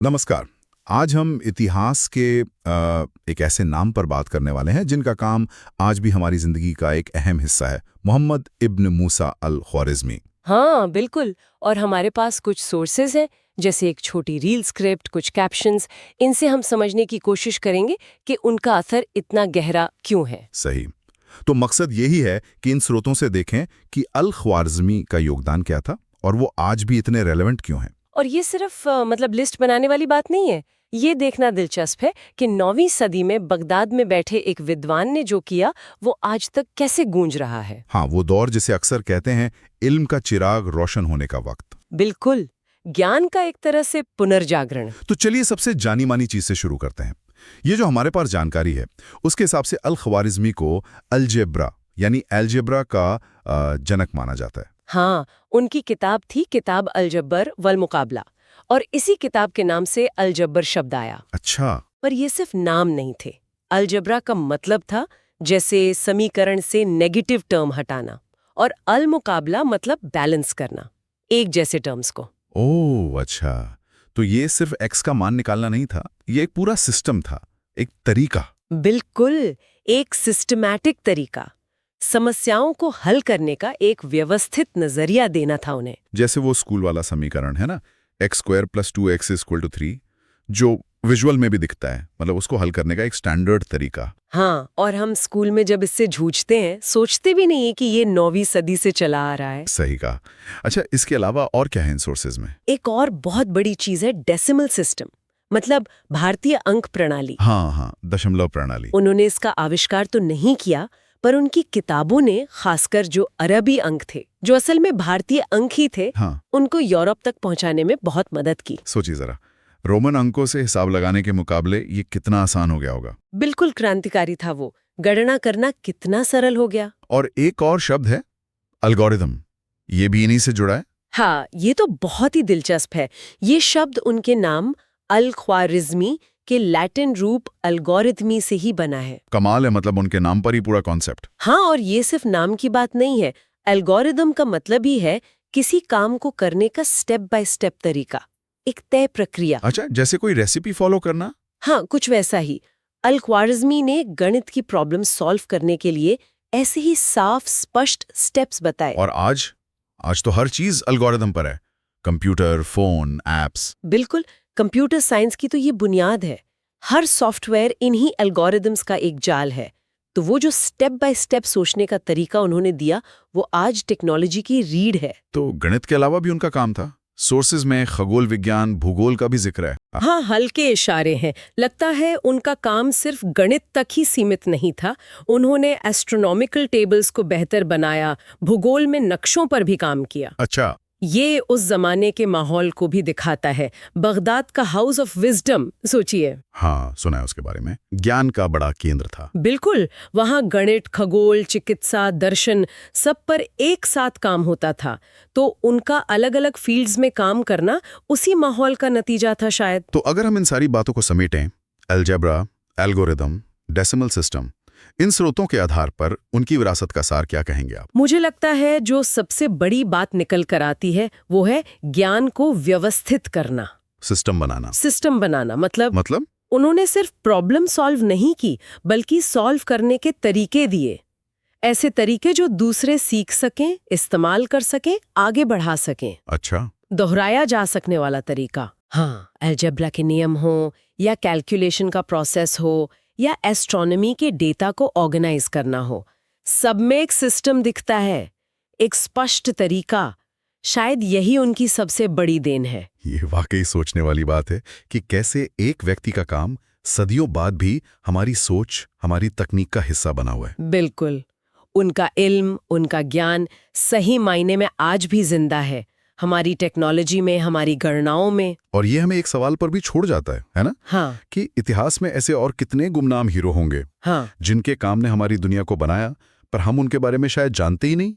नमस्कार। आज हम इतिहास के एक ऐसे नाम पर बात करने वाले हैं जिनका काम आज भी हमारी जिंदगी का एक अहम हिस्सा है। मोहम्मद इब्न मूसा अल ख्वारिज़मी। हाँ बिल्कुल। और हमारे पास कुछ सोर्सेज हैं, जैसे एक छोटी रील स्क्रिप्ट, कुछ कैप्शंस। इनसे हम समझने की कोशिश करेंगे कि उनका असर इतना गहरा क्यों है। सही। तो मकसद यही है कि इन स्रोतों से देखें कि अल ख्वारिज़मी का योगदान क्या था और वो आज भी इतने रेलेवेंट क्यों हैं। और ये सिर्फ मतलब लिस्ट बनाने वाली बात नहीं है। ये देखना दिलचस्प है कि 9वीं सदी में बगदाद में बैठे एक विद्वान ने जो किया वो आज तक कैसे गूंज रहा है। हाँ, वो दौर जिसे अक्सर कहते हैं इल्म का चिराग रोशन होने का वक्त। बिल्कुल, ज्ञान का एक तरह से पुनर्जागरण। तो चलिए सबसे जानी मानी चीज से शुरू करते हैं। ये जो हमारे पास जानकारी है उसके हिसाब से अल ख्वारिज़मी को अलजेब्रा यानी अलजेब्रा का जनक माना जाता है। हाँ, उनकी किताब थी किताब अल-जब्र वल मुकाबला, और इसी किताब के नाम से अल-जब्र शब्द आया। अच्छा। पर ये सिर्फ नाम नहीं थे। अलजबरा का मतलब था जैसे समीकरण से नेगेटिव टर्म हटाना, और अल मुकाबला मतलब बैलेंस करना, एक जैसे टर्म्स को। ओह अच्छा, तो ये सिर्फ एक्स का मान निकालना नहीं था, ये एक पूरा सिस्टम था, एक तरीका। बिल्कुल, एक सिस्टमैटिक तरीका, समस्याओं को हल करने का एक व्यवस्थित नजरिया देना था उन्हें। जैसे वो स्कूल वाला समीकरण है ना, x² + 2x = 3, जो विजुअल में भी दिखता है, मतलब उसको हल करने का एक स्टैंडर्ड तरीका। हाँ, और हम स्कूल में जब इससे जूझते हैं सोचते भी नहीं है कि ये 9वीं सदी से चला आ रहा है। सही कहा। अच्छा, इसके अलावा और क्या है इन सोर्सेज में? एक और बहुत बड़ी चीज है डेसिमल सिस्टम, मतलब भारतीय अंक प्रणाली। हाँ हाँ, दशमलव प्रणाली। उन्होंने इसका आविष्कार तो नहीं किया, पर उनकी किताबों ने, खासकर जो अरबी अंक थे, जो असल में भारतीय अंक ही थे, हाँ। उनको यूरोप तक पहुंचाने में बहुत मदद की। सोचिए जरा, रोमन अंकों से हिसाब लगाने के मुकाबले ये कितना आसान हो गया होगा। बिल्कुल क्रांतिकारी था वो। गणना करना कितना सरल हो गया। और एक और शब्द है एल्गोरिदम, ये भी इन्हीं से जुड़ा है। हाँ, ये तो बहुत ही दिलचस्प है। ये शब्द उनके नाम अल ख्वारिज़मी के लैटिन रूप अलगोरिथमी से ही बना है। कमाल है, मतलब उनके नाम पर ही पूरा कॉन्सेप्ट। हाँ, और ये सिर्फ नाम की बात नहीं है। एल्गोरिदम का मतलब ही है किसी काम को करने का स्टेप बाय स्टेप तरीका, एक तय प्रक्रिया। अच्छा, जैसे कोई रेसिपी फॉलो करना। हाँ, कुछ वैसा ही। अल ख्वारिज़मी ने गणित की प्रॉब्लम सॉल्व करने के लिए ऐसे ही साफ स्पष्ट स्टेप्स बताए। और आज तो हर चीज एल्गोरिदम पर है, कंप्यूटर, फोन, एप्स। बिल्कुल, कंप्यूटर साइंस की तो ये बुनियाद है। हर सॉफ्टवेयर इन्हीं एल्गोरिदम्स का एक जाल है। तो वो जो स्टेप बाय स्टेप सोचने का तरीका उन्होंने दिया, वो आज टेक्नोलॉजी की रीढ़ है। तो गणित के अलावा भी उनका काम था। सोर्सेज में खगोल विज्ञान, भूगोल का भी जिक्र है। हाँ, हल्के इशारे हैं। लगता है उनका काम सिर्फ गणित तक ही सीमित नहीं था। उन्होंने एस्ट्रोनॉमिकल टेबल्स को बेहतर बनाया, भूगोल में नक्शों पर भी काम किया। अच्छा। ये उस जमाने के माहौल को भी दिखाता है। बगदाद का हाउस ऑफ विजडम सोचिए। हाँ, सुना है उसके बारे में। ज्ञान का बड़ा केंद्र था। बिल्कुल, वहाँ गणित, खगोल, चिकित्सा, दर्शन सब पर एक साथ काम होता था। तो उनका अलग अलग फील्ड्स में काम करना उसी माहौल का नतीजा था शायद। तो अगर हम इन सारी बातों को समेटें, अलजेब्रा, एल्गोरिदम, डेसिमल सिस्टम, इन स्रोतों के आधार पर उनकी विरासत का सार क्या कहेंगे आप? मुझे लगता है जो सबसे बड़ी बात निकल कर आती है वो है ज्ञान को व्यवस्थित करना, सिस्टम बनाना। सिस्टम बनाना। मतलब उन्होंने सिर्फ प्रॉब्लम सॉल्व नहीं की, बल्कि सॉल्व करने के तरीके दिए। ऐसे तरीके जो दूसरे सीख सकें, इस्तेमाल कर सकें, आगे बढ़ा सकें। अच्छा। दोहराया जा सकने वाला तरीका। हाँ, अलजेब्रा के नियम हो, या कैलकुलेशन का प्रोसेस हो, या एस्ट्रोनॉमी के डेटा को ऑर्गेनाइज करना हो, सब में एक सिस्टम दिखता है, एक स्पष्ट तरीका। शायद यही उनकी सबसे बड़ी देन है। ये वाकई सोचने वाली बात है कि कैसे एक व्यक्ति का काम सदियों बाद भी हमारी सोच, हमारी तकनीक का हिस्सा बना हुआ है। बिल्कुल, उनका इल्म, उनका ज्ञान सही मायने में आज भी जिंदा है, हमारी टेक्नोलॉजी में, हमारी गणनाओं में। और ये हमें एक सवाल पर भी छोड़ जाता है ना? हाँ। कि इतिहास में ऐसे और कितने गुमनाम हीरो होंगे, हाँ, जिनके काम ने हमारी दुनिया को बनाया, पर हम उनके बारे में शायद जानते ही नहीं।